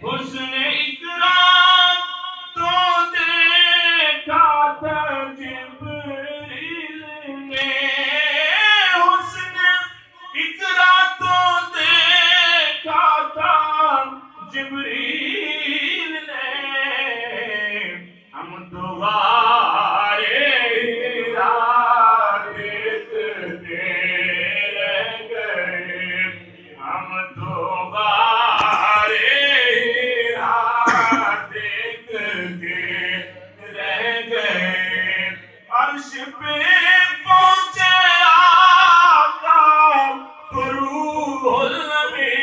حسن اکرام تو دیکھا تھا جبریل نے، حسن اکرام تو دیکھا تھا جبریل نے، ہم دوبارے دیکھتے رہ گئے، ہم دوبارے دیکھتے رہ گئے، عرش پہ پہنچے آقا تو روح الامین،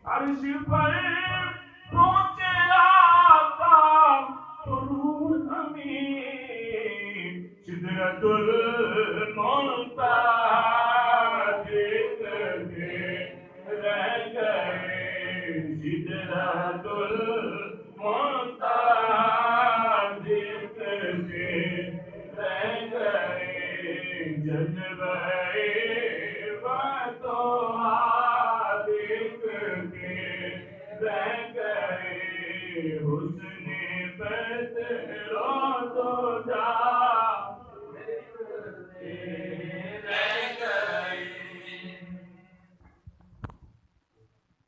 عرش پر پہنچے آقا تو روح الامین، سدرۃ المنتہا دیکھتے رہ گئے، سدرۃ المنتہا دیکھتے رہ گئے، جلوہ بطحا دیکھتے رہ گئے، حسن بدر و